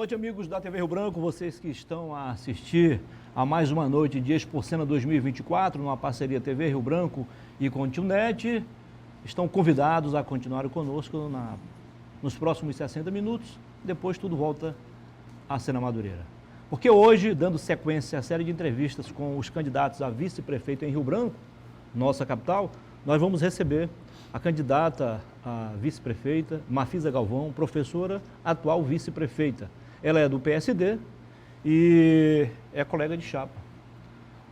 noite, amigos da TV Rio Branco, vocês que estão a assistir a mais uma noite de Expo Cena 2024, numa parceria TV Rio Branco e Continet, estão convidados a continuarem conosco nos próximos 60 minutos, depois tudo volta à Cena Madureira. Porque hoje, dando sequência à série de entrevistas com os candidatos a vice-prefeito em Rio Branco, nossa capital, nós vamos receber a candidata a vice-prefeita, Mafisa Galvão, professora, atual vice-prefeita. Ela é do PSD e é colega de chapa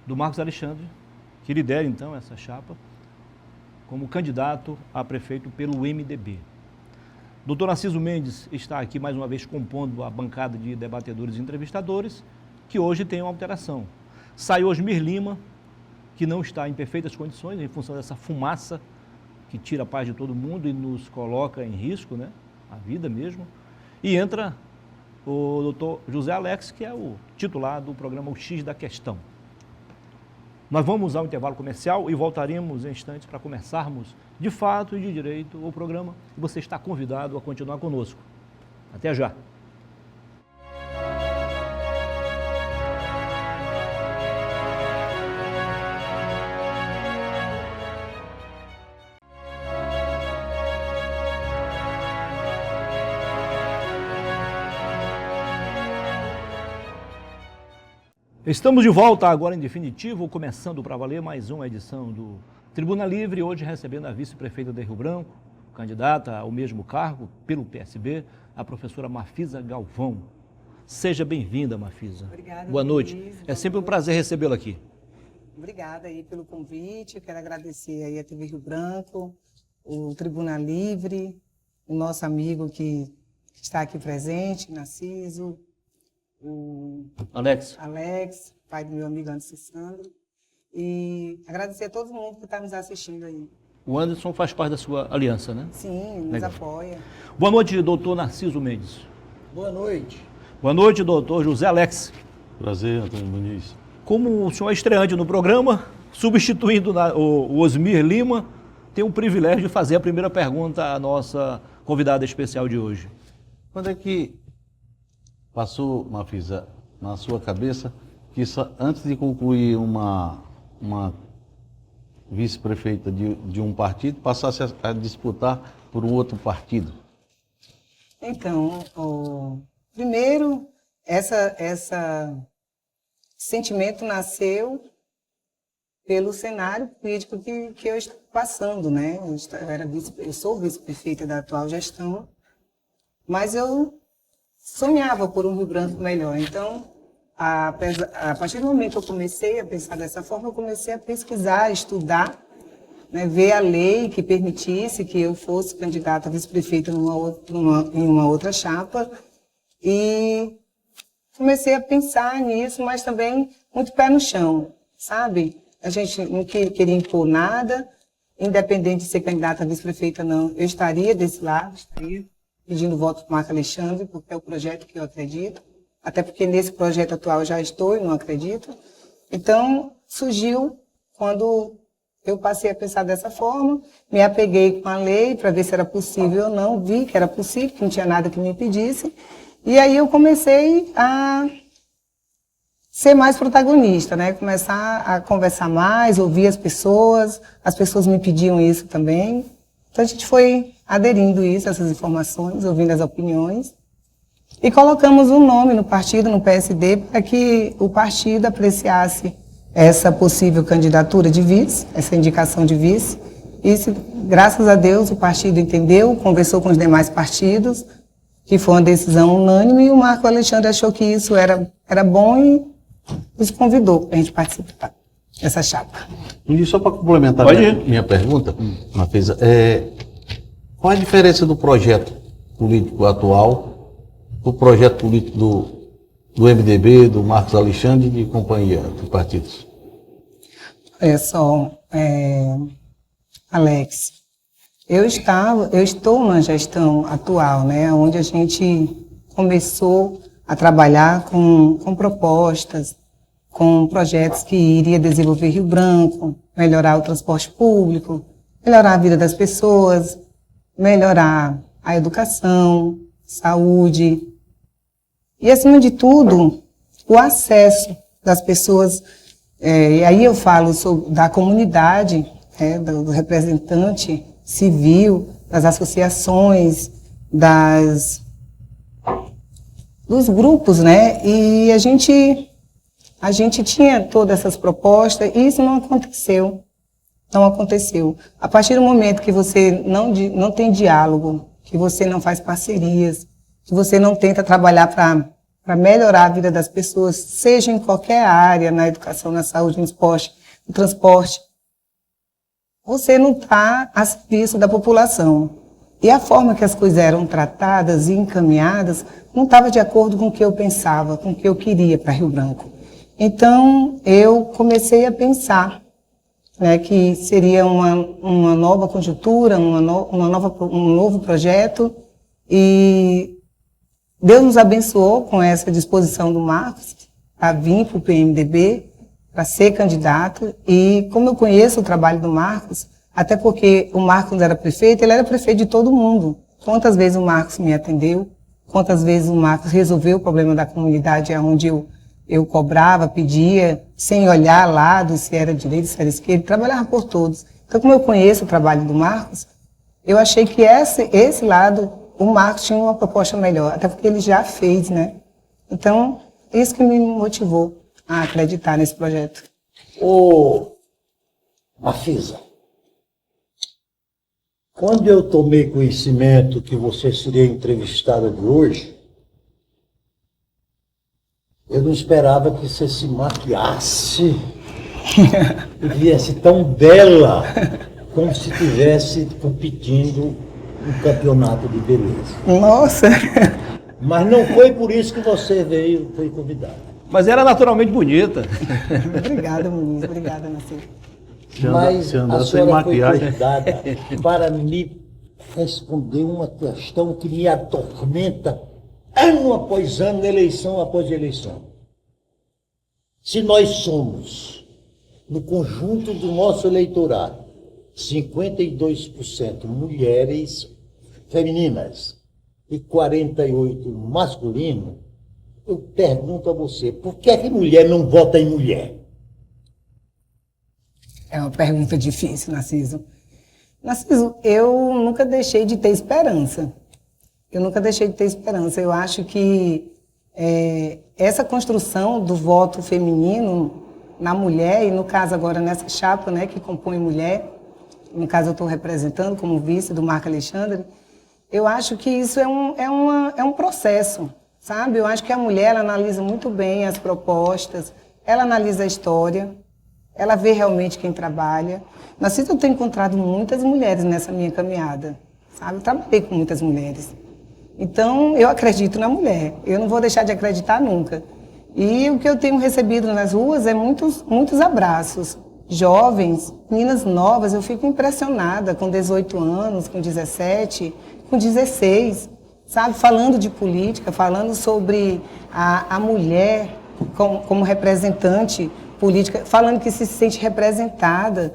do Marcos Alexandre, que lidera então essa chapa como candidato a prefeito pelo MDB. Doutor Narciso Mendes está aqui mais uma vez compondo a bancada de debatedores e entrevistadores, que hoje tem uma alteração. Saiu Osmir Lima, que não está em perfeitas condições em função dessa fumaça que tira a paz de todo mundo e nos coloca em risco, né? A vida mesmo. E entra o doutor José Alex, que é o titular do programa O X da Questão. Nós vamos ao intervalo comercial e voltaremos em instantes para começarmos de fato e de direito o programa. E você está convidado a continuar conosco. Até já! Estamos de volta agora em definitivo, começando para valer mais uma edição do Tribuna Livre, hoje recebendo a vice-prefeita de Rio Branco, candidata ao mesmo cargo pelo PSB, a professora Mafisa Galvão. Seja bem-vinda, Mafisa. Obrigada. Boa noite. É sempre um prazer recebê-la aqui. Obrigada aí pelo convite, eu quero agradecer aí a TV Rio Branco, o Tribuna Livre, o nosso amigo que está aqui presente, Narciso, o Alex, pai do meu amigo Anderson Sandro, e agradecer a todo mundo que está nos assistindo aí. O Anderson faz parte da sua aliança, né? Sim, nos apoia. Boa noite, doutor Narciso Mendes. Boa noite. Boa noite, doutor José Alex. Prazer, Antônio Muniz. Como o senhor é estreante no programa, substituindo o Osmir Lima, tem o privilégio de fazer a primeira pergunta à nossa convidada especial de hoje. Quando é que passou, Mafisa, na sua cabeça que antes de concluir uma vice-prefeita de um partido, passasse a disputar por um outro partido? Então, primeiro, esse sentimento nasceu pelo cenário político que eu estou passando, né? Eu sou vice-prefeita da atual gestão, mas eu sonhava por um Rio Branco melhor. Então, a partir do momento que eu comecei a pensar dessa forma, eu comecei a pesquisar, estudar, né, ver a lei que permitisse que eu fosse candidata a vice-prefeita em uma outra chapa. E comecei a pensar nisso, mas também muito pé no chão, sabe? A gente não queria impor nada, independente de ser candidata a vice-prefeita ou não. Eu estaria desse lado, estaria pedindo voto para o Marcos Alexandre, porque é o projeto que eu acredito, até porque nesse projeto atual eu já estou e não acredito. Então, surgiu quando eu passei a pensar dessa forma, me apeguei com a lei para ver se era possível ou não, vi que era possível, que não tinha nada que me impedisse, e aí eu comecei a ser mais protagonista, né? Começar a conversar mais, ouvir as pessoas me pediam isso também. Então a gente foi aderindo isso, essas informações, ouvindo as opiniões, e colocamos um nome no partido, no PSD, para que o partido apreciasse essa possível candidatura de vice, essa indicação de vice. E, graças a Deus, o partido entendeu, conversou com os demais partidos, que foi uma decisão unânime, e o Marcos Alexandre achou que isso era bom e nos convidou para a gente participar dessa chapa. E só para complementar minha pergunta, Mafisa, qual a diferença do projeto político atual do projeto político do MDB, do Marcos Alexandre e de companhia de partidos? Olha só, Alex, eu estou na gestão atual, né, onde a gente começou a trabalhar com propostas, com projetos que iria desenvolver Rio Branco, melhorar o transporte público, melhorar a vida das pessoas, melhorar a educação, saúde. E, acima de tudo, o acesso das pessoas, e aí eu falo da comunidade, do representante civil, das associações, dos grupos, né? E a gente tinha todas essas propostas e isso não aconteceu. Não aconteceu. A partir do momento que você não tem diálogo, que você não faz parcerias, que você não tenta trabalhar para melhorar a vida das pessoas, seja em qualquer área, na educação, na saúde, no esporte, no transporte, você não está a serviço da população. E a forma que as coisas eram tratadas e encaminhadas não estava de acordo com o que eu pensava, com o que eu queria para Rio Branco. Então, eu comecei a pensar, né, que seria uma nova conjuntura, um novo projeto, e Deus nos abençoou com essa disposição do Marcos a vir para o PMDB, para ser candidato, e como eu conheço o trabalho do Marcos, até porque o Marcos era prefeito, ele era prefeito de todo mundo. Quantas vezes o Marcos me atendeu, quantas vezes o Marcos resolveu o problema da comunidade onde eu cobrava, pedia, sem olhar lado, se era direito, se era esquerda, trabalhava por todos. Então, como eu conheço o trabalho do Marcos, eu achei que esse lado, o Marcos tinha uma proposta melhor, até porque ele já fez, né? Então, isso que me motivou a acreditar nesse projeto. Ô, Mafisa, quando eu tomei conhecimento que você seria entrevistada de hoje, eu não esperava que você se maquiasse e viesse tão bela como se estivesse competindo um campeonato de beleza. Nossa! Mas não foi por isso que você foi convidada. Mas era naturalmente bonita. Obrigada, Muniz. Obrigada, Nascimento. Mas a senhora foi convidada para me responder uma questão que me atormenta ano após ano, eleição após eleição. Se nós somos, no conjunto do nosso eleitorado, 52% mulheres femininas e 48% masculino, eu pergunto a você, por que é que mulher não vota em mulher? É uma pergunta difícil, Narciso. Narciso, eu nunca deixei de ter esperança. Eu acho que essa construção do voto feminino na mulher, e no caso agora nessa chapa, né, que compõe mulher, no caso eu estou representando como vice do Marco Alexandre, eu acho que isso é um processo, sabe? Eu acho que a mulher ela analisa muito bem as propostas, ela analisa a história, ela vê realmente quem trabalha. Narciso, eu tenho encontrado muitas mulheres nessa minha caminhada, sabe? Eu trabalhei com muitas mulheres. Então, eu acredito na mulher. Eu não vou deixar de acreditar nunca. E o que eu tenho recebido nas ruas é muitos abraços. Jovens, meninas novas, eu fico impressionada com 18 anos, com 17, com 16, sabe? Falando de política, falando sobre a mulher como representante política, falando que se sente representada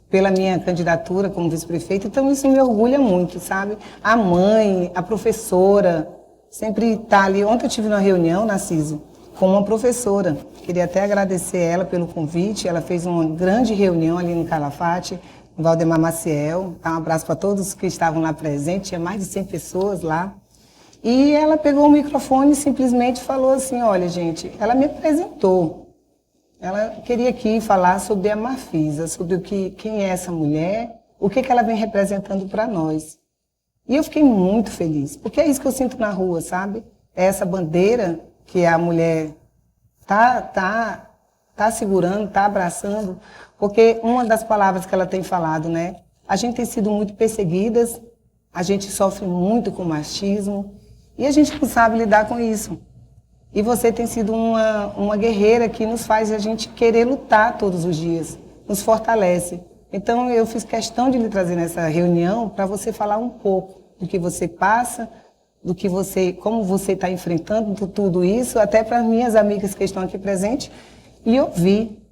pela minha candidatura como vice-prefeita. Então, isso me orgulha muito, sabe? A mãe, a professora, sempre está ali. Ontem eu tive uma reunião, Narciso, com uma professora. Queria até agradecer ela pelo convite. Ela fez uma grande reunião ali no Calafate, no Valdemar Maciel. Um abraço para todos que estavam lá presentes. Tinha mais de 100 pessoas lá. E ela pegou o microfone e simplesmente falou assim, olha, gente, ela me apresentou. Ela queria aqui falar sobre a Marfisa, sobre quem é essa mulher, o que ela vem representando para nós. E eu fiquei muito feliz, porque é isso que eu sinto na rua, sabe? É essa bandeira que a mulher tá segurando, tá abraçando, porque uma das palavras que ela tem falado, né? A gente tem sido muito perseguidas, a gente sofre muito com machismo, e a gente não sabe lidar com isso. E você tem sido uma guerreira que nos faz a gente querer lutar todos os dias, nos fortalece. Então eu fiz questão de lhe trazer nessa reunião para você falar um pouco do que você passa, como você está enfrentando tudo isso, até para as minhas amigas que estão aqui presentes, e ouvir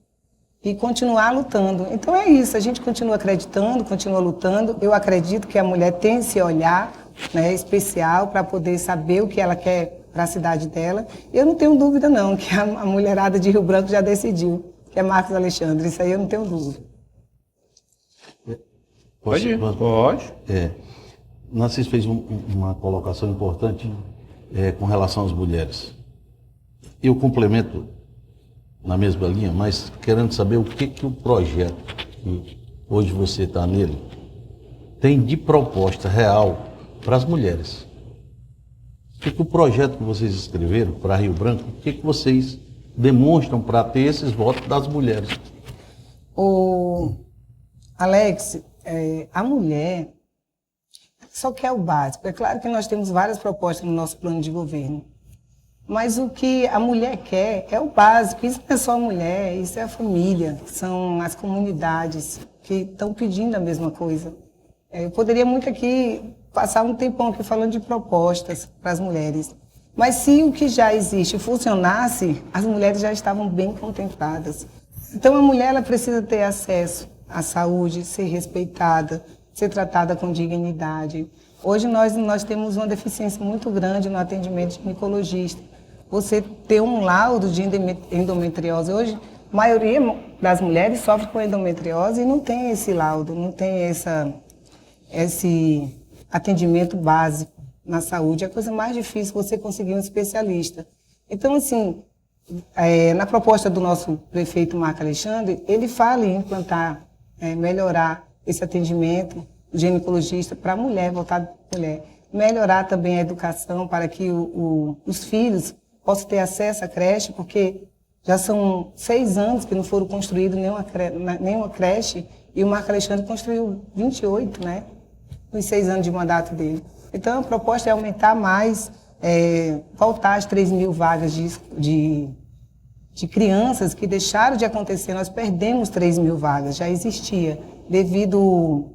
e continuar lutando. Então é isso, a gente continua acreditando, continua lutando. Eu acredito que a mulher tem esse olhar, né, especial para poder saber o que ela quer a cidade dela. Eu não tenho dúvida não, que a mulherada de Rio Branco já decidiu, que é Marcos Alexandre, isso aí eu não tenho dúvida. Pode ir. Pode. Narciso fez uma colocação importante com relação às mulheres. Eu complemento na mesma linha, mas querendo saber o que o projeto, que hoje você está nele, tem de proposta real para as mulheres. O que o projeto que vocês escreveram para Rio Branco, o que vocês demonstram para ter esses votos das mulheres? Alex, a mulher só quer o básico. É claro que nós temos várias propostas no nosso plano de governo, mas o que a mulher quer é o básico. Isso não é só a mulher, isso é a família, são as comunidades que estão pedindo a mesma coisa. Eu poderia muito aqui passar um tempão aqui falando de propostas para as mulheres, mas se o que já existe funcionasse, as mulheres já estavam bem contempladas. Então a mulher ela precisa ter acesso à saúde, ser respeitada, ser tratada com dignidade. Hoje nós temos uma deficiência muito grande no atendimento ginecologista. Você ter um laudo de endometriose hoje, a maioria das mulheres sofre com endometriose e não tem esse laudo, não tem esse atendimento básico na saúde. É a coisa mais difícil você conseguir um especialista. Então, assim, na proposta do nosso prefeito Marcos Alexandre, ele fala em implantar, melhorar esse atendimento ginecologista para a mulher, voltado para a mulher. Melhorar também a educação para que os filhos possam ter acesso à creche, porque já são 6 anos que não foram construídos nenhuma creche, e o Marcos Alexandre construiu 28, né? Nos 6 anos de mandato dele. Então, a proposta é aumentar mais, voltar às 3.000 vagas de crianças que deixaram de acontecer. Nós perdemos 3.000 vagas, já existia, devido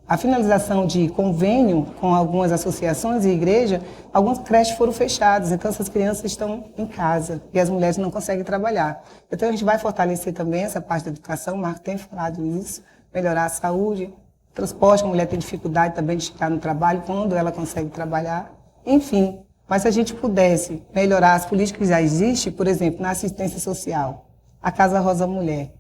à finalização de convênio com algumas associações e igreja, algumas creches foram fechadas, então essas crianças estão em casa e as mulheres não conseguem trabalhar. Então, a gente vai fortalecer também essa parte da educação, o Marco tem falado isso, melhorar a saúde, transporte, a mulher tem dificuldade também de chegar no trabalho, quando ela consegue trabalhar, enfim. Mas se a gente pudesse melhorar as políticas que já existem, por exemplo, na assistência social, a Casa Rosa Mulher.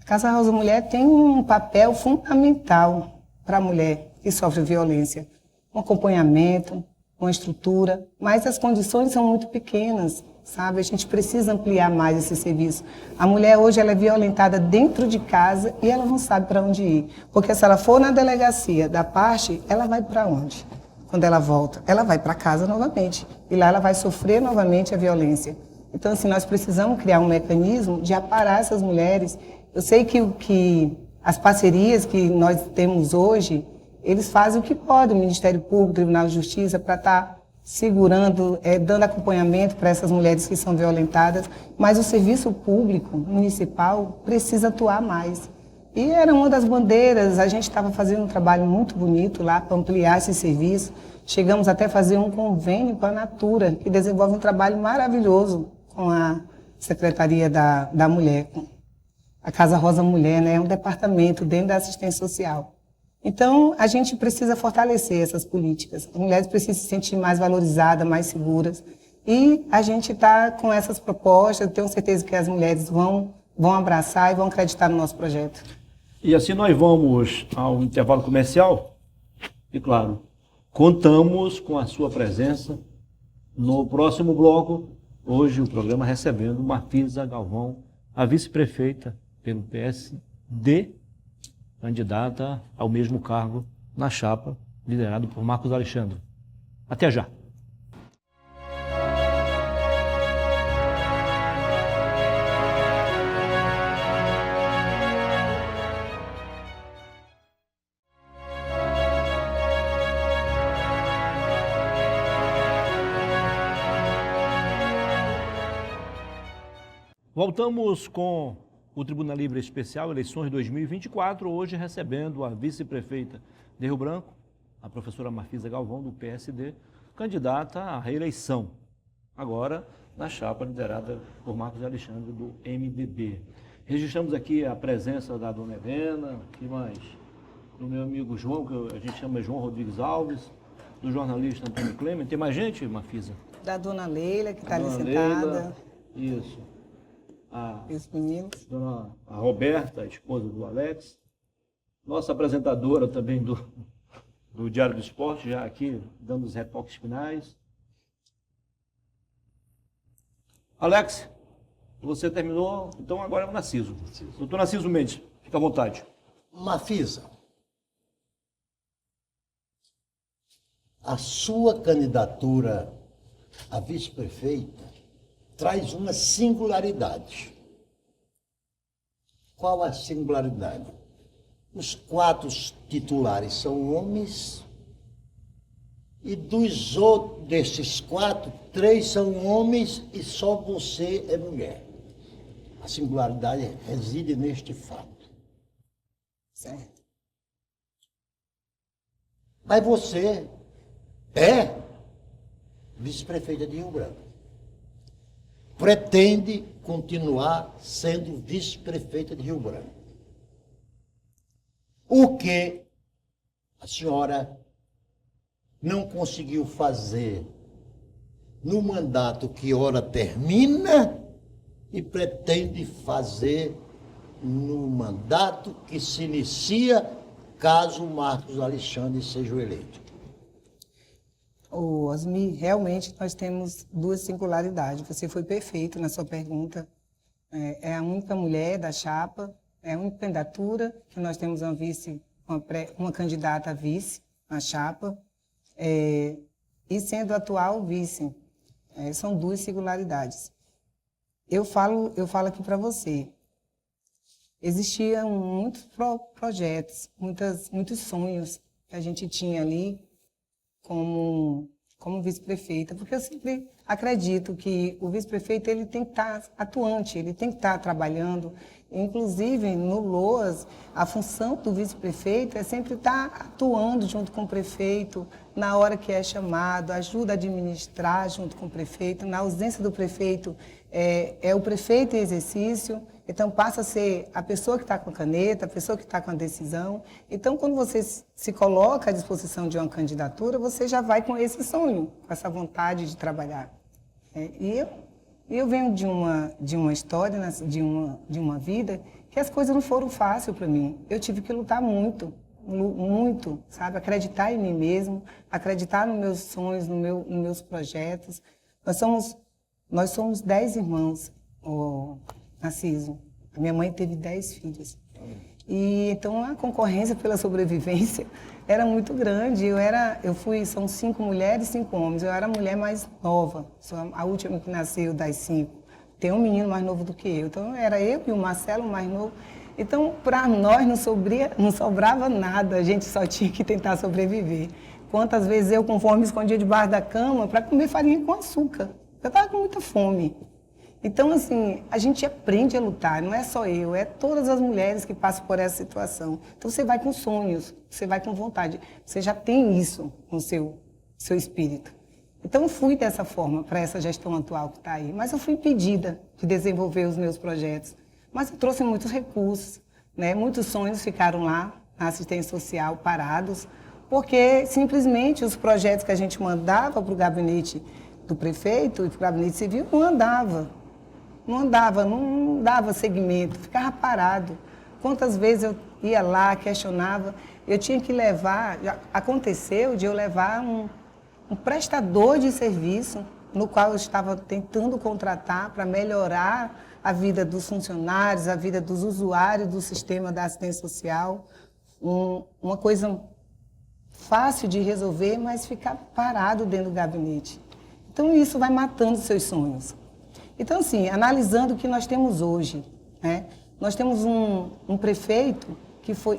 A Casa Rosa Mulher tem um papel fundamental para a mulher que sofre violência. Um acompanhamento, uma estrutura, mas as condições são muito pequenas, sabe? A gente precisa ampliar mais esse serviço. A mulher hoje ela é violentada dentro de casa e ela não sabe para onde ir. Porque se ela for na delegacia da parte, ela vai para onde? Quando ela volta, ela vai para casa novamente. E lá ela vai sofrer novamente a violência. Então, assim, nós precisamos criar um mecanismo de aparar essas mulheres. Eu sei que as parcerias que nós temos hoje, eles fazem o que podem, o Ministério Público, o Tribunal de Justiça, para estar segurando, dando acompanhamento para essas mulheres que são violentadas, mas o serviço público municipal precisa atuar mais. E era uma das bandeiras, a gente estava fazendo um trabalho muito bonito lá para ampliar esse serviço. Chegamos até a fazer um convênio com a Natura, que desenvolve um trabalho maravilhoso com a Secretaria da Mulher, a Casa Rosa Mulher, né? É um departamento dentro da assistência social. Então, a gente precisa fortalecer essas políticas. As mulheres precisam se sentir mais valorizadas, mais seguras. E a gente está com essas propostas, tenho certeza que as mulheres vão abraçar e vão acreditar no nosso projeto. E assim nós vamos ao intervalo comercial. E claro, contamos com a sua presença no próximo bloco. Hoje o programa recebendo Marfisa Galvão, a vice-prefeita pelo PSD, candidata ao mesmo cargo na chapa, liderado por Marcos Alexandre. Até já. Voltamos com o Tribuna Livre Especial Eleições 2024, hoje recebendo a vice-prefeita de Rio Branco, a professora Marfisa Galvão, do PSD, candidata à reeleição, agora na chapa liderada por Marcos Alexandre, do MDB. Registramos aqui a presença da dona Helena, que mais? Do meu amigo João, que a gente chama João Rodrigues Alves, do jornalista Antônio Clemente. Tem mais gente, Mafisa? Da dona Leila, que está ali Dona sentada. Leila, isso. E os meninos. A Roberta, a esposa do Alex. Nossa apresentadora também do Diário do Esporte, já aqui dando os retoques finais. Alex, você terminou, então agora é o Narciso. Doutor Narciso Mendes, fica à vontade. Mafisa, a sua candidatura a vice-prefeita traz uma singularidade. Qual a singularidade? Os 4 titulares são homens e desses 4, 3 são homens e só você é mulher. A singularidade reside neste fato. Certo. Mas você é vice-prefeita de Rio Branco. Pretende continuar sendo vice-prefeita de Rio Branco. O que a senhora não conseguiu fazer no mandato que ora termina e pretende fazer no mandato que se inicia caso Marcos Alexandre seja eleito. Osmi, realmente nós temos 2 singularidades. Você foi perfeito na sua pergunta. É a única mulher da chapa, é a única candidatura que nós temos uma candidata a vice na chapa, e sendo atual vice. São 2 singularidades. Eu falo aqui para você. Existiam muitos projetos, muitos sonhos que a gente tinha ali como vice-prefeita, porque eu sempre acredito que o vice-prefeito ele tem que estar atuante, ele tem que estar trabalhando. Inclusive, no LOAS, a função do vice-prefeito é sempre estar atuando junto com o prefeito, na hora que é chamado, ajuda a administrar junto com o prefeito. Na ausência do prefeito, é o prefeito em exercício, então passa a ser a pessoa que está com a caneta, a pessoa que está com a decisão. Então, quando você se coloca à disposição de uma candidatura, você já vai com esse sonho, com essa vontade de trabalhar. E eu venho de uma história, de uma vida, que as coisas não foram fáceis para mim. Eu tive que lutar muito, sabe? Acreditar em mim mesmo, acreditar nos meus sonhos, nos meus projetos. Nós somos 10 irmãos, Narciso. A minha mãe teve 10 filhos. E então a concorrência pela sobrevivência era muito grande. São 5 mulheres e 5 homens. Eu era a mulher mais nova, sou a última que nasceu das 5. Tem um menino mais novo do que eu. Então era eu e o Marcelo mais novo. Então para nós não sobrava nada, a gente só tinha que tentar sobreviver. Quantas vezes eu com fome me escondia debaixo da cama para comer farinha com açúcar. Eu estava com muita fome. Então, assim, a gente aprende a lutar, não é só eu, é todas as mulheres que passam por essa situação. Então, você vai com sonhos, você vai com vontade, você já tem isso no seu espírito. Então, eu fui dessa forma para essa gestão atual que está aí, mas eu fui impedida de desenvolver os meus projetos. Mas eu trouxe muitos recursos, né? Muitos sonhos ficaram lá, na assistência social, parados, porque simplesmente os projetos que a gente mandava para o gabinete do prefeito e para o gabinete civil não dava seguimento, ficava parado. Quantas vezes eu ia lá, questionava, eu tinha que levar, já aconteceu de eu levar um prestador de serviço, no qual eu estava tentando contratar para melhorar a vida dos funcionários, a vida dos usuários do sistema da assistência social, uma coisa fácil de resolver, mas ficar parado dentro do gabinete. Então isso vai matando seus sonhos. Então, assim, analisando o que nós temos hoje, né? Nós temos um prefeito que foi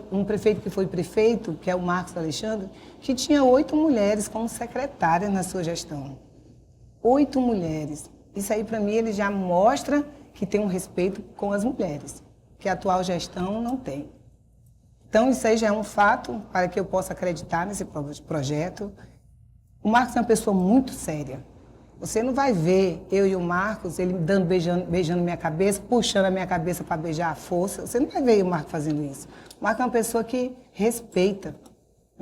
prefeito, que é o Marcos Alexandre, que tinha 8 mulheres como secretárias na sua gestão. 8 mulheres. Isso aí, para mim, ele já mostra que tem um respeito com as mulheres, que a atual gestão não tem. Então, isso aí já é um fato para que eu possa acreditar nesse projeto. O Marcos é uma pessoa muito séria. Você não vai ver eu e o Marcos, ele beijando minha cabeça, puxando a minha cabeça para beijar à força. Você não vai ver o Marcos fazendo isso. O Marcos é uma pessoa que respeita,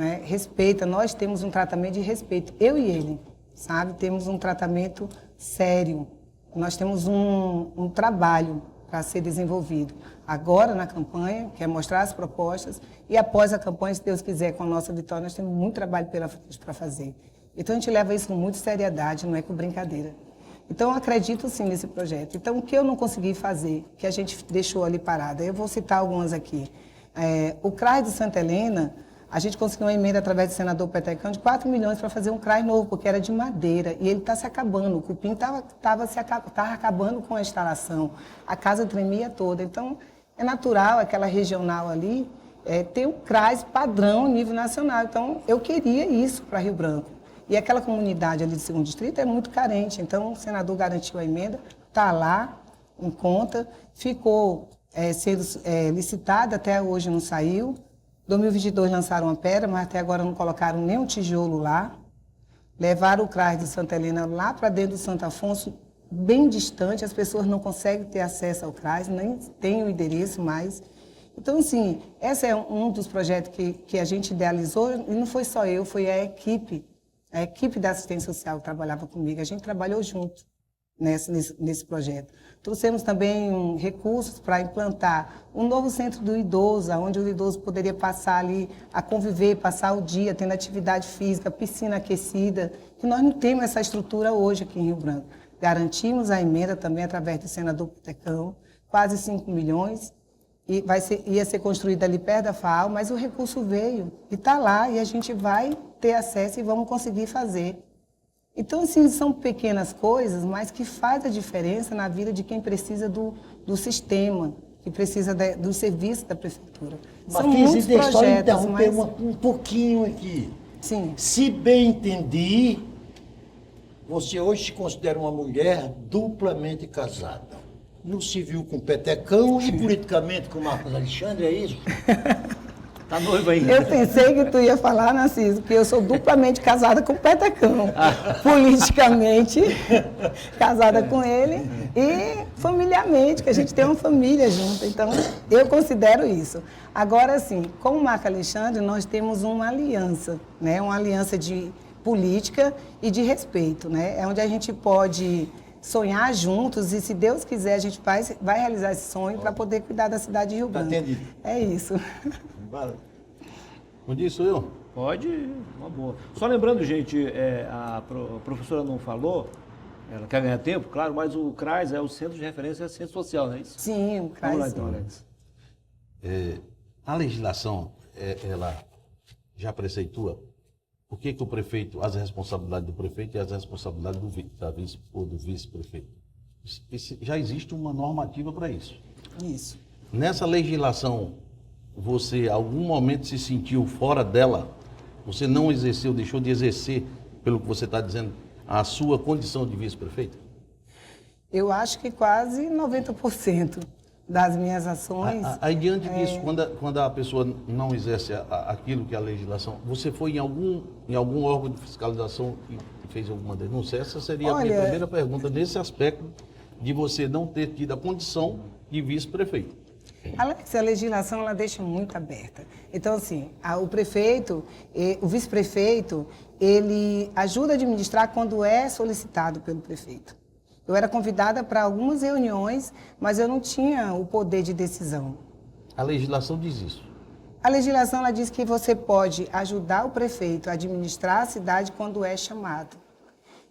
né, respeita, nós temos um tratamento de respeito, eu e ele, sabe? Temos um tratamento sério, nós temos um trabalho para ser desenvolvido. Agora, na campanha, que é mostrar as propostas, e após a campanha, se Deus quiser, com a nossa vitória, nós temos muito trabalho pela frente para fazer. Então, a gente leva isso com muita seriedade, não é com brincadeira. Então, eu acredito sim nesse projeto. Então, o que eu não consegui fazer, que a gente deixou ali parado, eu vou citar algumas aqui. O CRAS de Santa Helena, a gente conseguiu uma emenda através do senador Petecão de 4 milhões para fazer um CRAS novo, porque era de madeira, e ele está se acabando, o cupim estava acabando com a instalação, a casa tremia toda. Então, é natural aquela regional ali ter um CRAS padrão nível nacional. Então, eu queria isso para Rio Branco. E aquela comunidade ali do 2º Distrito é muito carente, então o senador garantiu a emenda, está lá, em conta, ficou sendo licitada, até hoje não saiu. 2022 lançaram uma pedra, mas até agora não colocaram nem um tijolo lá. Levaram o CRAS de Santa Helena lá para dentro do Santo Afonso, bem distante, as pessoas não conseguem ter acesso ao CRAS, nem tem o endereço mais. Então, assim, esse é um dos projetos que a gente idealizou, e não foi só eu, foi a equipe da assistência social que trabalhava comigo, a gente trabalhou junto nesse projeto. Trouxemos também recursos para implantar um novo centro do idoso, onde o idoso poderia passar ali a conviver, passar o dia tendo atividade física, piscina aquecida, que nós não temos essa estrutura hoje aqui em Rio Branco. Garantimos a emenda também através do senador Petecão, quase 5 milhões, e ia ser construída ali perto da FAO, mas o recurso veio e está lá, e a gente vai ter acesso e vamos conseguir fazer. Então, assim, são pequenas coisas, mas que faz a diferença na vida de quem precisa do sistema, que precisa do serviço da prefeitura. São muitos projetos, só interromper um pouquinho aqui. Sim. Se bem entendi, você hoje se considera uma mulher duplamente casada. No civil com Petecão e politicamente com Marcos Alexandre, é isso? Tá noiva ainda. Eu pensei que tu ia falar, Narciso, que eu sou duplamente casada com o Petecão. Politicamente casada com ele e familiarmente, que a gente tem uma família junto. Então, eu considero isso. Agora, sim, com o Marcos Alexandre, nós temos uma aliança, né? Uma aliança de política e de respeito, né? É onde a gente pode sonhar juntos e, se Deus quiser, a gente vai realizar esse sonho para poder cuidar da cidade de Rio Branco. Entendi. É isso. Onde isso eu? Pode, uma boa. Só lembrando, gente, a professora não falou, ela quer ganhar tempo, claro, mas o CRAS é o Centro de Referência Ciência Social, não é isso? Sim, o CRAS. Vamos lá então, Alex. A legislação, ela já preceitua o que o prefeito, as responsabilidades do prefeito e as responsabilidades do vice-prefeito. Já existe uma normativa para isso. Isso. Nessa legislação, você, algum momento, se sentiu fora dela? Você não exerceu, deixou de exercer, pelo que você está dizendo, a sua condição de vice-prefeito? Eu acho que quase 90% das minhas ações... Aí, diante disso, quando a pessoa não exerce aquilo que é a legislação, você foi em algum órgão de fiscalização e fez alguma denúncia? Essa seria a minha primeira pergunta, nesse aspecto de você não ter tido a condição de vice-prefeito. Alex, a legislação ela deixa muito aberta. Então, assim, o prefeito, o vice-prefeito, ele ajuda a administrar quando é solicitado pelo prefeito. Eu era convidada para algumas reuniões, mas eu não tinha o poder de decisão. A legislação diz isso. A legislação ela diz que você pode ajudar o prefeito a administrar a cidade quando é chamado.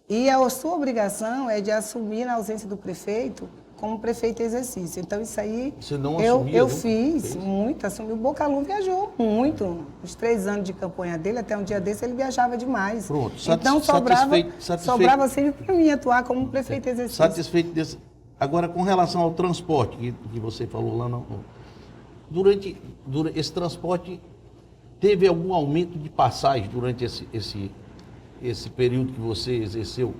E a sua obrigação é de assumir a ausência do prefeito como prefeito em exercício. Então, isso aí eu fiz muito, assumi. O Bocalum viajou muito. Os 3 anos de campanha dele, até um dia desse, ele viajava demais. Pronto, então, sobrava sempre para mim atuar como prefeito em exercício. Satisfeito desse. Agora, com relação ao transporte, que você falou lá, durante esse transporte, teve algum aumento de passagem durante esse período que você exerceu?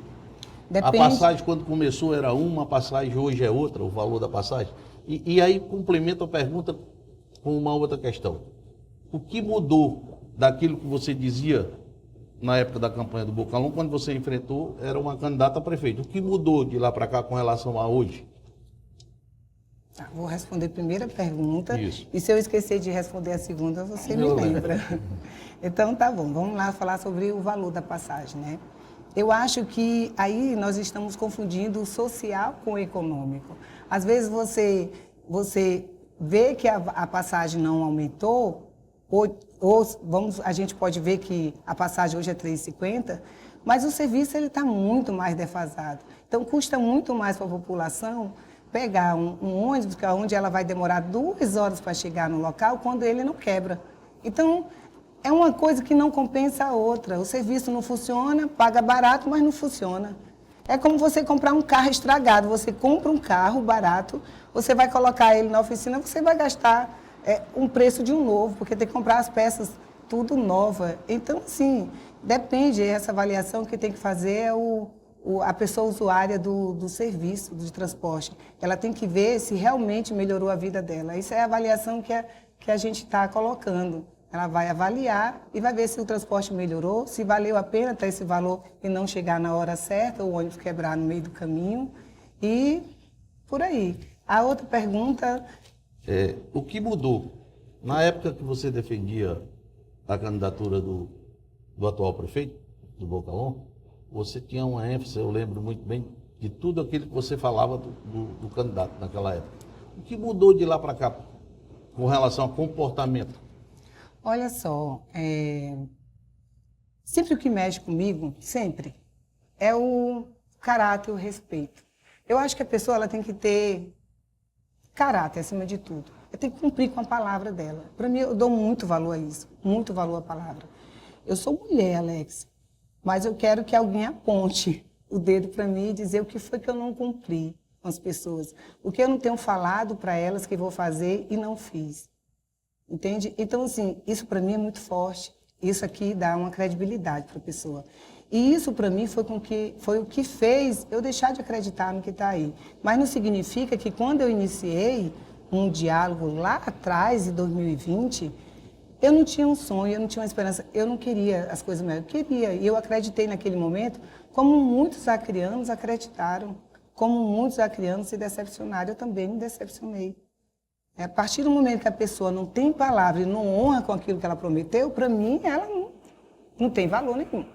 Depende. A passagem, quando começou, era uma, a passagem hoje é outra, o valor da passagem. E aí, complemento a pergunta com uma outra questão. O que mudou daquilo que você dizia na época da campanha do Bocalum, quando você enfrentou, era uma candidata a prefeito? O que mudou de lá para cá com relação a hoje? Tá, vou responder a primeira pergunta. Isso. E se eu esquecer de responder a segunda, você me lembra. Então, tá bom. Vamos lá falar sobre o valor da passagem, né? Eu acho que aí nós estamos confundindo o social com o econômico. Às vezes você vê que a passagem não aumentou, a gente pode ver que a passagem hoje é R$ 3,50, mas o serviço está muito mais defasado. Então, custa muito mais para a população pegar um ônibus, onde ela vai demorar 2 horas para chegar no local, quando ele não quebra. Então, é uma coisa que não compensa a outra. O serviço não funciona, paga barato, mas não funciona. É como você comprar um carro estragado. Você compra um carro barato, você vai colocar ele na oficina, você vai gastar um preço de um novo, porque tem que comprar as peças tudo nova. Então, assim, depende, essa avaliação que tem que fazer é a pessoa usuária do serviço de transporte. Ela tem que ver se realmente melhorou a vida dela. Isso é a avaliação que a gente está colocando. Ela vai avaliar e vai ver se o transporte melhorou, se valeu a pena ter esse valor e não chegar na hora certa, o ônibus quebrar no meio do caminho e por aí. A outra pergunta... O que mudou? Na época que você defendia a candidatura do atual prefeito, do Bocalhon, você tinha uma ênfase, eu lembro muito bem, de tudo aquilo que você falava do candidato naquela época. O que mudou de lá para cá com relação ao comportamento? Olha só, sempre o que mexe comigo, sempre, é o caráter, o respeito. Eu acho que a pessoa ela tem que ter caráter acima de tudo. Ela tem que cumprir com a palavra dela. Para mim, eu dou muito valor a isso, muito valor à palavra. Eu sou mulher, Alex, mas eu quero que alguém aponte o dedo para mim e dizer o que foi que eu não cumpri com as pessoas. O que eu não tenho falado para elas que vou fazer e não fiz. Entende? Então, assim, isso para mim é muito forte. Isso aqui dá uma credibilidade para a pessoa. E isso, para mim, foi o que fez eu deixar de acreditar no que está aí. Mas não significa que quando eu iniciei um diálogo lá atrás, em 2020, eu não tinha um sonho, eu não tinha uma esperança, eu não queria as coisas melhores. Eu queria, e eu acreditei naquele momento, como muitos acrianos acreditaram, como muitos acrianos se decepcionaram. Eu também me decepcionei. A partir do momento que a pessoa não tem palavra e não honra com aquilo que ela prometeu, para mim, ela não tem valor nenhum.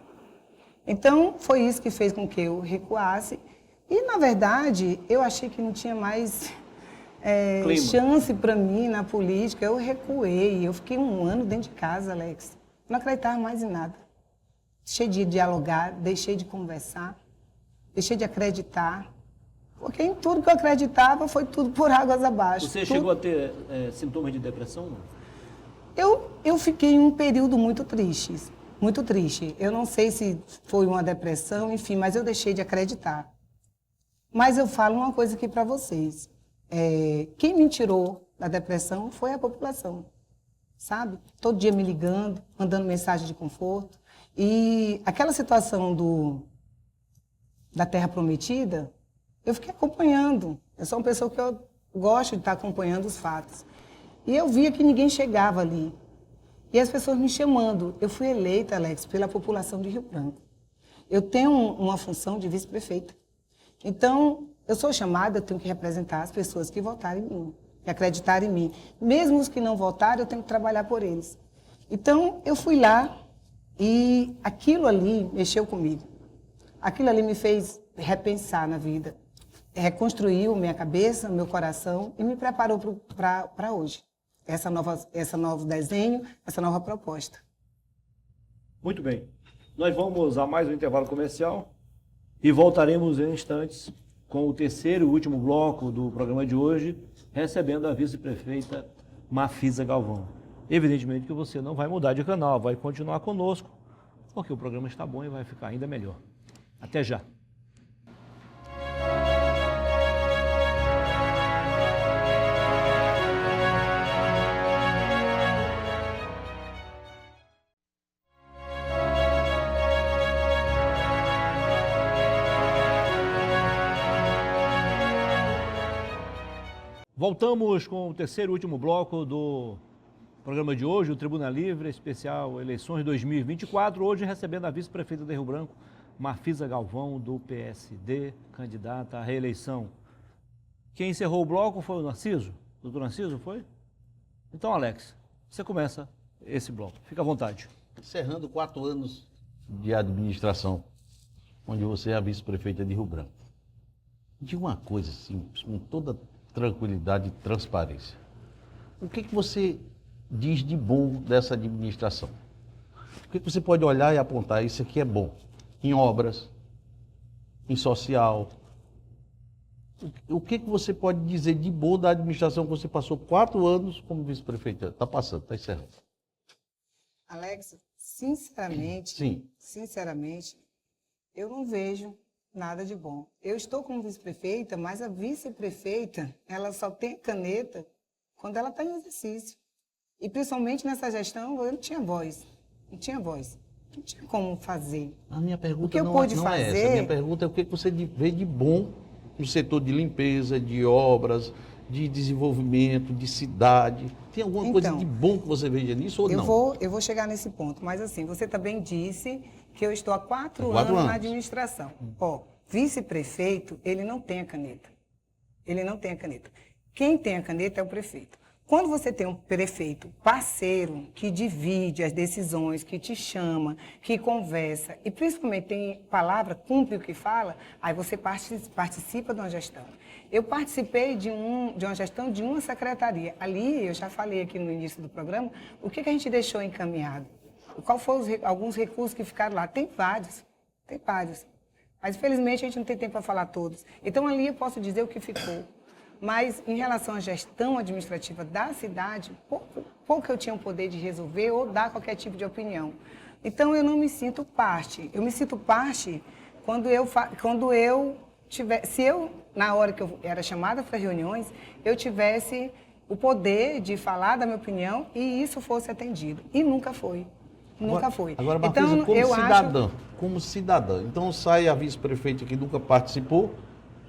Então, foi isso que fez com que eu recuasse. E, na verdade, eu achei que não tinha mais chance para mim na política. Eu recuei. Eu fiquei 1 ano dentro de casa, Alex. Não acreditava mais em nada. Deixei de dialogar, deixei de conversar, deixei de acreditar. Porque em tudo que eu acreditava foi tudo por águas abaixo. Você chegou a ter sintomas de depressão? Eu fiquei em um período muito triste. Muito triste. Eu não sei se foi uma depressão, enfim, mas eu deixei de acreditar. Mas eu falo uma coisa aqui para vocês. Quem me tirou da depressão foi a população, sabe? Todo dia me ligando, mandando mensagem de conforto. E aquela situação da Terra Prometida, eu fiquei acompanhando. Eu sou uma pessoa que eu gosto de estar acompanhando os fatos. E eu via que ninguém chegava ali. E as pessoas me chamando. Eu fui eleita, Alex, pela população de Rio Branco. Eu tenho uma função de vice-prefeita. Então, eu sou chamada, eu tenho que representar as pessoas que votaram em mim, que acreditaram em mim. Mesmo os que não votaram, eu tenho que trabalhar por eles. Então, eu fui lá e aquilo ali mexeu comigo. Aquilo ali me fez repensar na vida. Reconstruiu minha cabeça, meu coração e me preparou para hoje. Esse novo desenho, essa nova proposta. Muito bem. Nós vamos a mais um intervalo comercial e voltaremos em instantes com o terceiro e último bloco do programa de hoje, recebendo a vice-prefeita Mafisa Galvão. Evidentemente que você não vai mudar de canal, vai continuar conosco, porque o programa está bom e vai ficar ainda melhor. Até já. Voltamos com o terceiro e último bloco do programa de hoje, o Tribuna Livre, especial Eleições 2024. Hoje recebendo a vice-prefeita de Rio Branco, Mafisa Galvão, do PSD, candidata à reeleição. Quem encerrou o bloco foi o Narciso? Doutor Narciso, foi? Então, Alex, você começa esse bloco. Fica à vontade. Encerrando 4 anos de administração, onde você é a vice-prefeita de Rio Branco. Diga uma coisa simples, com toda tranquilidade e transparência. O que você diz de bom dessa administração? O que você pode olhar e apontar? Isso aqui é bom. Em obras, em social. O que você pode dizer de bom da administração que você passou 4 anos como vice-prefeita? Está passando, está encerrando. Alex, sinceramente, eu não vejo nada de bom. Eu estou como vice-prefeita, mas a vice-prefeita, ela só tem caneta quando ela está em exercício. E principalmente nessa gestão, eu não tinha voz. Não tinha como fazer. A minha pergunta o que eu não pude é fazer... essa. A minha pergunta é o que você vê de bom no setor de limpeza, de obras, de desenvolvimento, de cidade. Tem alguma coisa de bom que você veja nisso ou não? Eu vou chegar nesse ponto, mas assim, você também disse que eu estou há 4 anos na administração. Ó, vice-prefeito, ele não tem a caneta. Ele não tem a caneta. Quem tem a caneta é o prefeito. Quando você tem um prefeito parceiro que divide as decisões, que te chama, que conversa e principalmente tem palavra, cumpre o que fala, aí você participa de uma gestão. Eu participei de uma gestão de uma secretaria. Ali, eu já falei aqui no início do programa, o que a gente deixou encaminhado? Qual foram alguns recursos que ficaram lá? Tem vários. Mas infelizmente a gente não tem tempo para falar todos. Então ali eu posso dizer o que ficou. Mas, em relação à gestão administrativa da cidade, pouco eu tinha o poder de resolver ou dar qualquer tipo de opinião. Então, eu não me sinto parte. Eu me sinto parte quando eu tivesse... Se eu, na hora que eu era chamada para reuniões, eu tivesse o poder de falar da minha opinião e isso fosse atendido. E nunca foi. Nunca foi. Agora, Marquesa, então, como cidadã, então sai a vice-prefeita que nunca participou,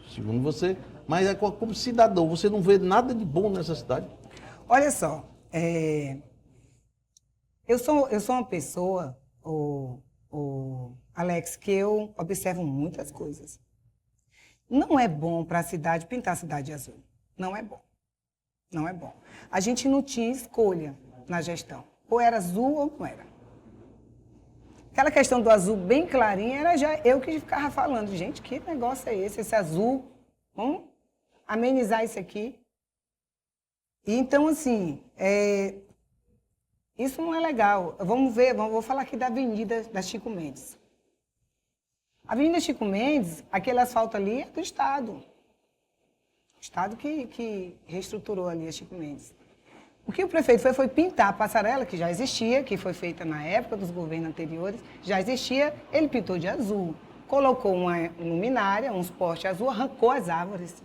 segundo você... Mas como cidadão, você não vê nada de bom nessa cidade? Olha só, eu sou uma pessoa, Alex, que eu observo muitas coisas. Não é bom para a cidade pintar a cidade de azul. Não é bom. Não é bom. A gente não tinha escolha na gestão. Ou era azul ou não era. Aquela questão do azul bem clarinha, era já eu que ficava falando. Gente, que negócio é esse azul? Vamos amenizar isso aqui. E então, assim, isso não é legal. Vou falar aqui da Avenida da Chico Mendes. A Avenida Chico Mendes, aquele asfalto ali é do Estado. O Estado que reestruturou ali a Chico Mendes. O que o prefeito foi pintar a passarela, que já existia, que foi feita na época dos governos anteriores, já existia, ele pintou de azul. Colocou uma luminária, uns postes azul, arrancou as árvores.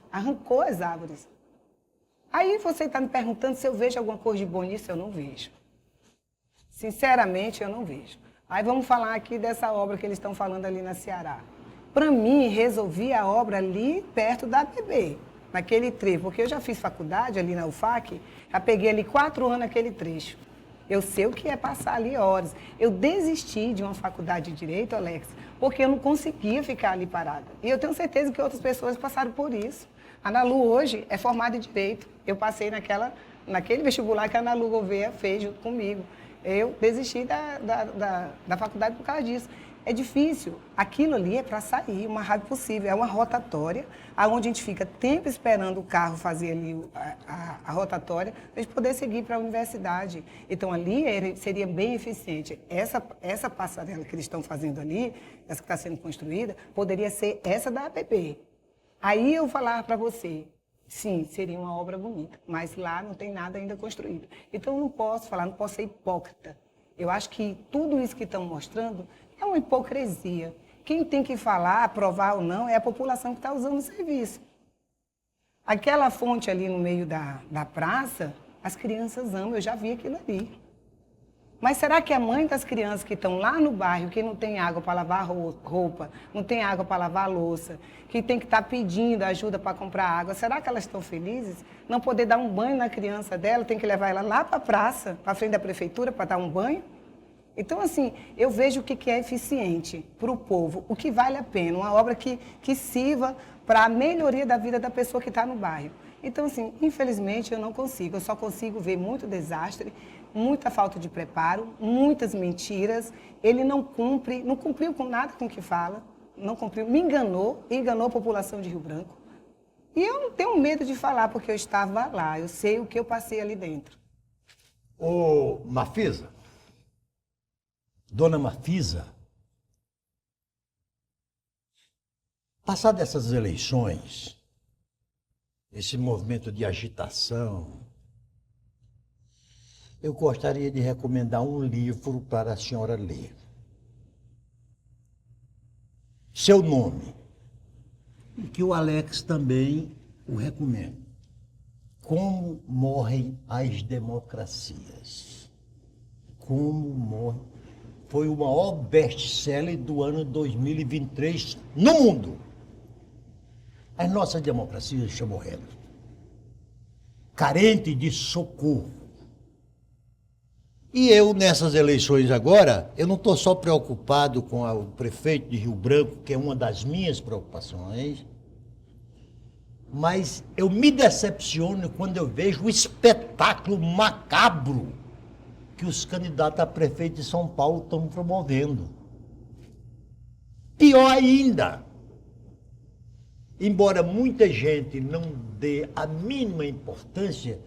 Aí você está me perguntando se eu vejo alguma coisa de bom nisso, eu não vejo. Sinceramente, eu não vejo. Aí vamos falar aqui dessa obra que eles estão falando ali na Ceará. Para mim, resolvi a obra ali perto da ABB, naquele trecho, porque eu já fiz faculdade ali na UFAC, já peguei ali 4 anos aquele trecho. Eu sei o que é passar ali horas. Eu desisti de uma faculdade de Direito, Alex, porque eu não conseguia ficar ali parada. E eu tenho certeza que outras pessoas passaram por isso. A Ana Lu hoje é formada em Direito. Eu passei naquele vestibular que a Ana Lu Gouveia fez junto comigo. Eu desisti da faculdade por causa disso. É difícil. Aquilo ali é para sair o mais rápido possível. É uma rotatória, onde a gente fica tempo esperando o carro fazer ali a rotatória, para a gente poder seguir para a universidade. Então, ali seria bem eficiente. Essa passarela que eles estão fazendo ali, essa que está sendo construída, poderia ser essa da APP. Aí eu falar para você, sim, seria uma obra bonita, mas lá não tem nada ainda construído. Então, eu não posso falar, não posso ser hipócrita. Eu acho que tudo isso que estão mostrando é uma hipocrisia. Quem tem que falar, aprovar ou não, é a população que está usando o serviço. Aquela fonte ali no meio da praça, as crianças amam, eu já vi aquilo ali. Mas será que a mãe das crianças que estão lá no bairro, que não tem água para lavar roupa, não tem água para lavar louça, que tem que estar pedindo ajuda para comprar água, será que elas estão felizes? Não poder dar um banho na criança dela, tem que levar ela lá para a praça, para frente da prefeitura, para dar um banho? Então, assim, eu vejo o que é eficiente para o povo, o que vale a pena, uma obra que sirva para a melhoria da vida da pessoa que está no bairro. Então, assim, infelizmente eu não consigo, eu só consigo ver muito desastre, muita falta de preparo, muitas mentiras, ele não cumpriu com nada com o que fala, não cumpriu, me enganou a população de Rio Branco. E eu não tenho medo de falar, porque eu estava lá, eu sei o que eu passei ali dentro. Ô, Mafisa, Dona Mafisa, passadas essas eleições, esse movimento de agitação, eu gostaria de recomendar um livro para a senhora ler. Seu nome, e que o Alex também o recomenda. Como morrem as democracias. Como morrem. Foi o maior best-seller do ano 2023 no mundo. As nossas democracias estão morrendo. Carente de socorro. E eu, nessas eleições agora, eu não estou só preocupado com o prefeito de Rio Branco, que é uma das minhas preocupações, mas eu me decepciono quando eu vejo o espetáculo macabro que os candidatos a prefeito de São Paulo estão promovendo. Pior ainda, embora muita gente não dê a mínima importância,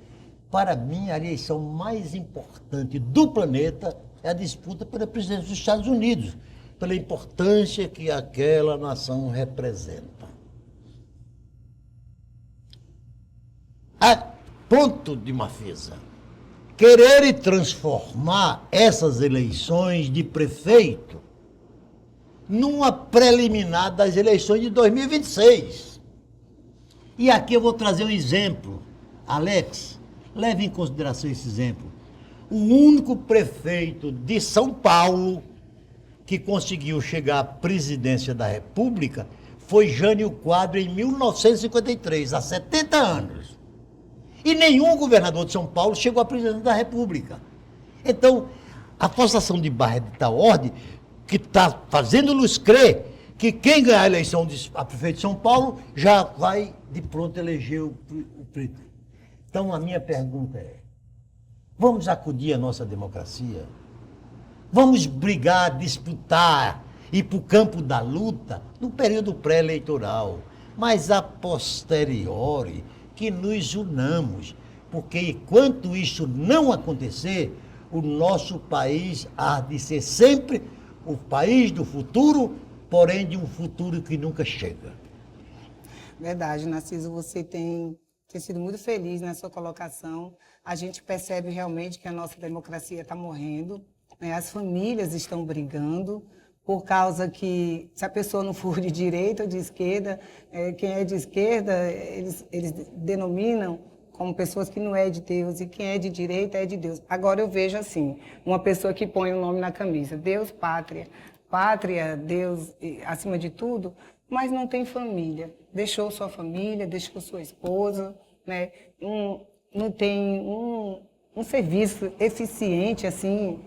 para mim a eleição mais importante do planeta é a disputa pela presidência dos Estados Unidos, pela importância que aquela nação representa. A ponto de Mafisa querer transformar essas eleições de prefeito numa preliminar das eleições de 2026. E aqui eu vou trazer um exemplo. Alex, leve em consideração esse exemplo. O único prefeito de São Paulo que conseguiu chegar à presidência da República foi Jânio Quadros em 1953, há 70 anos. E nenhum governador de São Paulo chegou à presidência da República. Então, a forçação de barra é de tal ordem que está fazendo-nos crer que quem ganhar a eleição a prefeito de São Paulo já vai de pronto eleger o preto. Então, a minha pergunta é, vamos acudir a nossa democracia? Vamos brigar, disputar, ir para o campo da luta no período pré-eleitoral, mas a posteriori que nos unamos, porque enquanto isso não acontecer, o nosso país há de ser sempre o país do futuro, porém de um futuro que nunca chega. Verdade, Narciso, você tem sido muito feliz na sua colocação. A gente percebe realmente que a nossa democracia está morrendo, né? As famílias estão brigando, por causa que, se a pessoa não for de direita ou de esquerda, quem é de esquerda, eles denominam como pessoas que não é de Deus, e quem é de direita é de Deus. Agora eu vejo assim, uma pessoa que põe o nome na camisa, Deus, pátria, Deus acima de tudo, mas não tem família. Deixou sua família, deixou sua esposa, né? Não tem um serviço eficiente, assim,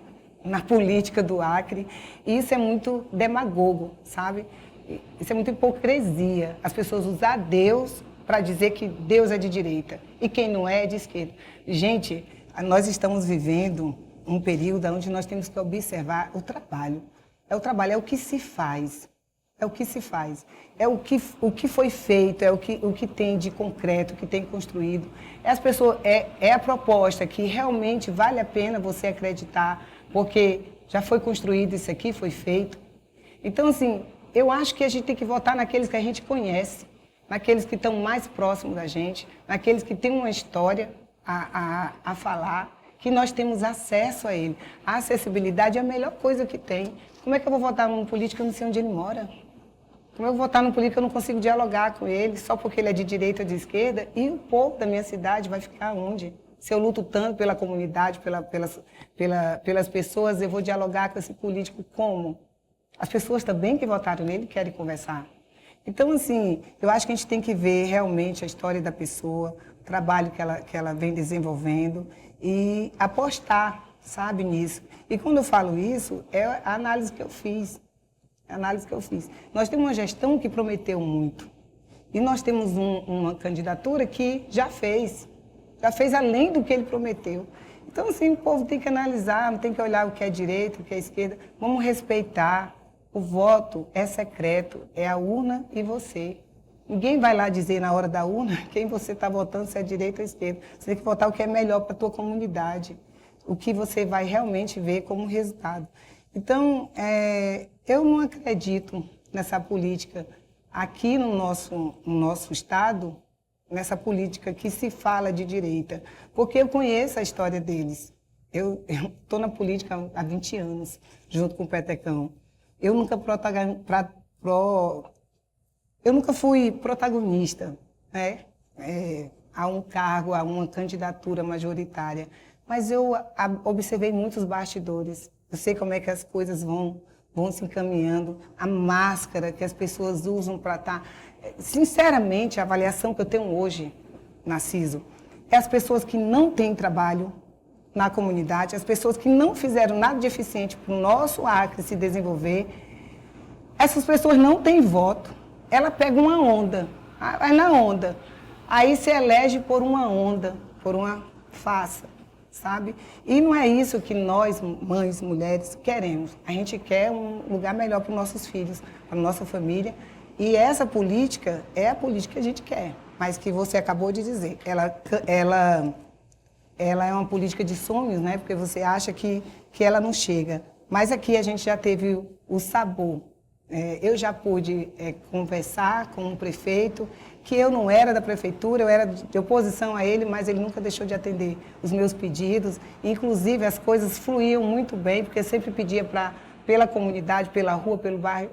na política do Acre. E isso é muito demagogo, sabe? Isso é muita hipocrisia. As pessoas usar Deus para dizer que Deus é de direita e quem não é de esquerda. Gente, nós estamos vivendo um período onde nós temos que observar o trabalho. É o trabalho, é o que se faz. É o que se faz. É o que foi feito, é o que tem de concreto, o que tem construído. As pessoas, é a proposta que realmente vale a pena você acreditar, porque já foi construído isso aqui, foi feito. Então, assim, eu acho que a gente tem que votar naqueles que a gente conhece, naqueles que estão mais próximos da gente, naqueles que têm uma história a falar, que nós temos acesso a ele. A acessibilidade é a melhor coisa que tem. Como é que eu vou votar num político que eu não sei onde ele mora? Como eu vou votar num político que eu não consigo dialogar com ele, só porque ele é de direita ou de esquerda? E o povo da minha cidade vai ficar onde? Se eu luto tanto pela comunidade, pelas pessoas, eu vou dialogar com esse político como? As pessoas também que votaram nele querem conversar. Então, assim, eu acho que a gente tem que ver realmente a história da pessoa, o trabalho que ela vem desenvolvendo e apostar sabe, nisso. E quando eu falo isso, é a análise que eu fiz. É a análise que eu fiz. Nós temos uma gestão que prometeu muito. E nós temos uma candidatura que já fez além do que ele prometeu. Então, assim, o povo tem que analisar, não tem que olhar o que é direita, o que é esquerda. Vamos respeitar. O voto é secreto, é a urna e você. Ninguém vai lá dizer na hora da urna quem você está votando, se é direita ou esquerda. Você tem que votar o que é melhor para a tua comunidade, o que você vai realmente ver como resultado. Então, eu não acredito nessa política aqui no nosso estado, nessa política que se fala de direita, porque eu conheço a história deles. Eu estou na política há 20 anos, junto com o Petecão. Eu nunca fui protagonista, né? A um cargo, a uma candidatura majoritária, mas eu observei muitos bastidores. Eu sei como é que as coisas vão se encaminhando, a máscara que as pessoas usam para estar... Sinceramente, a avaliação que eu tenho hoje na CISO é as pessoas que não têm trabalho na comunidade, as pessoas que não fizeram nada de eficiente para o nosso Acre se desenvolver. Essas pessoas não têm voto. Ela pega uma onda, vai na onda. Aí se elege por uma onda, por uma farsa, sabe? E não é isso que nós, mães, mulheres, queremos. A gente quer um lugar melhor para os nossos filhos, para a nossa família. E essa política é a política que a gente quer, mas que você acabou de dizer. Ela é uma política de sonhos, né? Porque você acha que ela não chega. Mas aqui a gente já teve o sabor. Eu já pude conversar com um prefeito, que eu não era da prefeitura, eu era de oposição a ele, mas ele nunca deixou de atender os meus pedidos. Inclusive, as coisas fluíam muito bem, porque eu sempre pedia pela comunidade, pela rua, pelo bairro,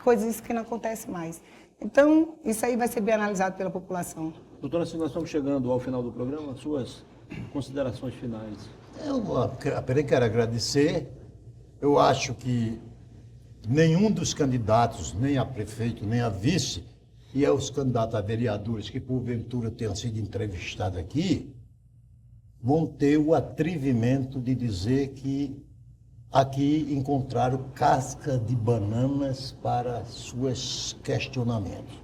coisas que não acontecem mais. Então, isso aí vai ser bem analisado pela população. Doutora, se nós estamos chegando ao final do programa, suas considerações finais. Eu apenas quero agradecer. Eu acho que nenhum dos candidatos, nem a prefeito, nem a vice, e os candidatos a vereadores que porventura tenham sido entrevistados aqui, vão ter o atrevimento de dizer que aqui encontraram casca de bananas para seus questionamentos.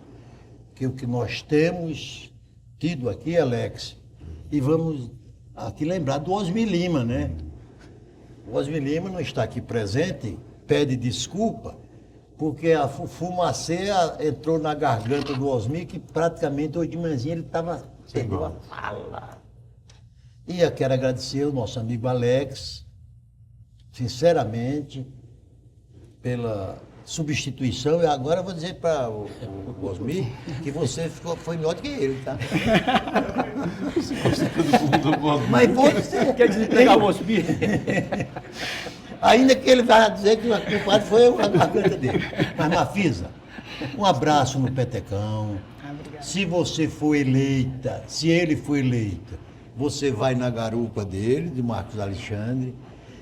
Que o que nós temos tido aqui, Alex, e vamos aqui lembrar do Osmi Lima, né? O Osmi Lima não está aqui presente, pede desculpa, porque a fumaceira entrou na garganta do Osmi, que praticamente hoje de manhãzinha ele estava perdendo a fala. E eu quero agradecer ao nosso amigo Alex, sinceramente, pela substituição. E agora eu vou dizer para o Osmi que você foi melhor do que ele, tá? Mas você... Quer desempregar o Osmi? Ainda que ele vai dizer que o culpado foi a garganta dele. Mas, Mafisa, um abraço no Petecão. Se você for eleita, se ele for eleita, você vai na garupa dele, de Marcos Alexandre.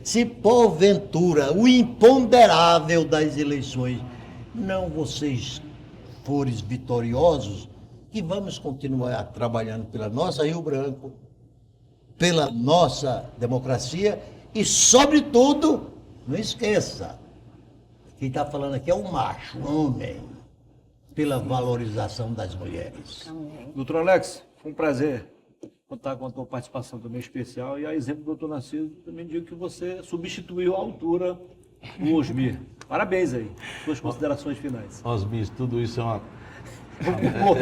Se porventura o imponderável das eleições não vocês forem vitoriosos, que vamos continuar trabalhando pela nossa Rio Branco, pela nossa democracia e, sobretudo, não esqueça, quem está falando aqui é o macho, o homem, pela valorização das mulheres. Amém. Doutor Alex, foi um prazer contar com a tua participação também especial. E a exemplo do doutor Narciso, também digo que você substituiu a altura do Osmi. Parabéns aí. Suas considerações finais. Osmi, tudo isso é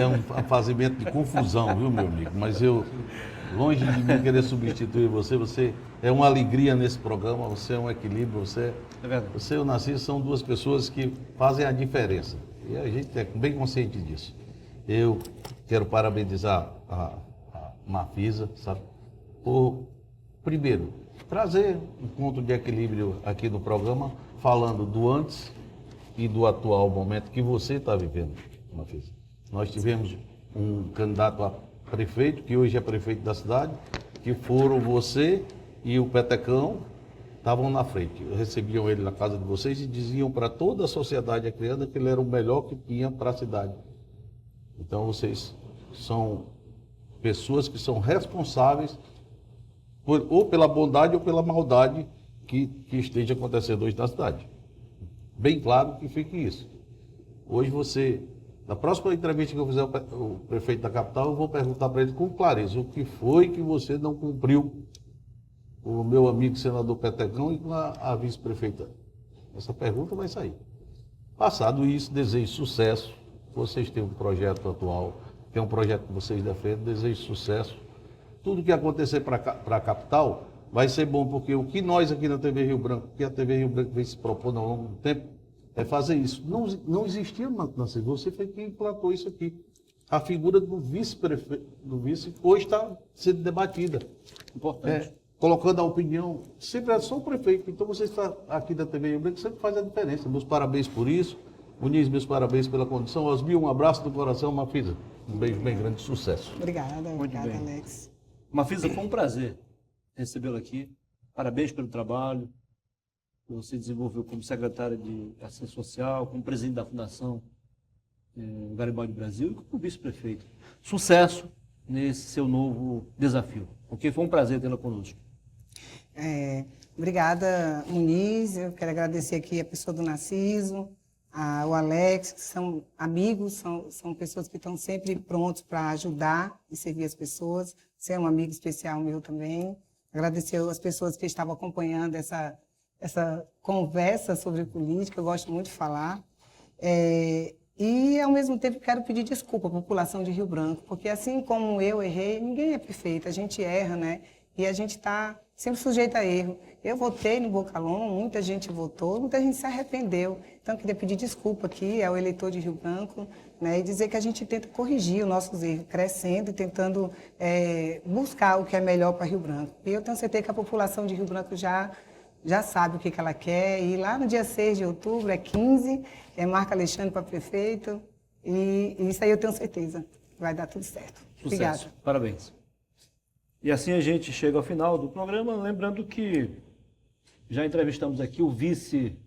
um fazimento de confusão, viu, meu amigo? Mas eu, longe de mim querer substituir você, você é uma alegria nesse programa, você é um equilíbrio, você e o Narciso são duas pessoas que fazem a diferença. E a gente é bem consciente disso. Eu quero parabenizar a Mafisa, sabe, por, primeiro, trazer um ponto de equilíbrio aqui no programa, falando do antes e do atual momento que você está vivendo, Mafisa. Nós tivemos um candidato a prefeito, que hoje é prefeito da cidade, que foram você e o Petecão, estavam na frente. Recebiam ele na casa de vocês e diziam para toda a sociedade acreana que ele era o melhor que tinha para a cidade. Então vocês são pessoas que são responsáveis ou pela bondade ou pela maldade que esteja acontecendo hoje na cidade. Bem claro que fique isso. Hoje você, na próxima entrevista que eu fizer o prefeito da capital, eu vou perguntar para ele com clareza o que foi que você não cumpriu com o meu amigo senador Petecão e com a vice-prefeita. Essa pergunta vai sair. Passado isso, desejo sucesso. Vocês têm um projeto atual, que é um projeto que vocês defendem, desejo sucesso. Tudo que acontecer para a capital vai ser bom, porque o que nós aqui na TV Rio Branco, que a TV Rio Branco vem se propondo ao longo do tempo, é fazer isso. Não existia na cidade, você foi quem implantou isso aqui. A figura do vice-prefeito, do vice, hoje está sendo debatida. Importante. Colocando a opinião, sempre é só o prefeito. Então você está aqui da TV Rio Branco, sempre faz a diferença. Meus parabéns por isso. Muniz, meus parabéns pela condição. Osmil, um abraço do coração, Mafisa. Um beijo bem grande, sucesso. Obrigada, Muito obrigada, bem. Alex. Mafisa, foi um prazer recebê-lo aqui. Parabéns pelo trabalho que você desenvolveu como secretário de Assistência Social, como presidente da Fundação Garibaldi Brasil e como vice-prefeito. Sucesso nesse seu novo desafio, porque foi um prazer tê-la conosco. Obrigada, Muniz. Eu quero agradecer aqui a pessoa do Narciso, o Alex, que são amigos, são pessoas que estão sempre prontos para ajudar e servir as pessoas. Você é um amigo especial meu também. Agradecer as pessoas que estavam acompanhando essa conversa sobre política, eu gosto muito de falar. E, ao mesmo tempo, quero pedir desculpa à população de Rio Branco, porque assim como eu errei, ninguém é perfeito, a gente erra, né? E a gente está sempre sujeito a erro. Eu votei no Bocalon, muita gente votou, muita gente se arrependeu. Então, eu queria pedir desculpa aqui ao eleitor de Rio Branco, né, e dizer que a gente tenta corrigir os nossos erros, crescendo e tentando buscar o que é melhor para Rio Branco. E eu tenho certeza que a população de Rio Branco já sabe o que ela quer. E lá no dia 6 de outubro, 15, marca Alexandre para prefeito. E isso aí eu tenho certeza que vai dar tudo certo. Sucesso. Obrigada. Parabéns. E assim a gente chega ao final do programa, lembrando que já entrevistamos aqui o vice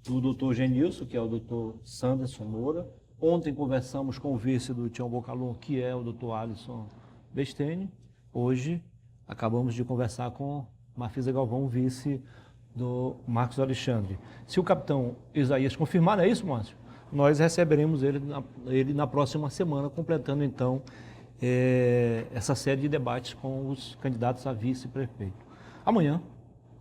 do doutor Genilson, que é o doutor Sanderson Moura. Ontem conversamos com o vice do Tião Bocalon, que é o doutor Alisson Bestene. Hoje acabamos de conversar com Mafisa Galvão, vice do Marcos Alexandre. Se o capitão Isaías confirmar, não é isso, Márcio? Nós receberemos ele na próxima semana, completando então essa série de debates com os candidatos a vice-prefeito. Amanhã,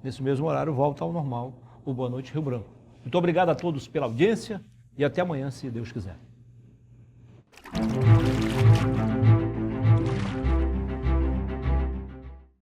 nesse mesmo horário, volta ao normal o Boa Noite Rio Branco. Muito obrigado a todos pela audiência e até amanhã, se Deus quiser.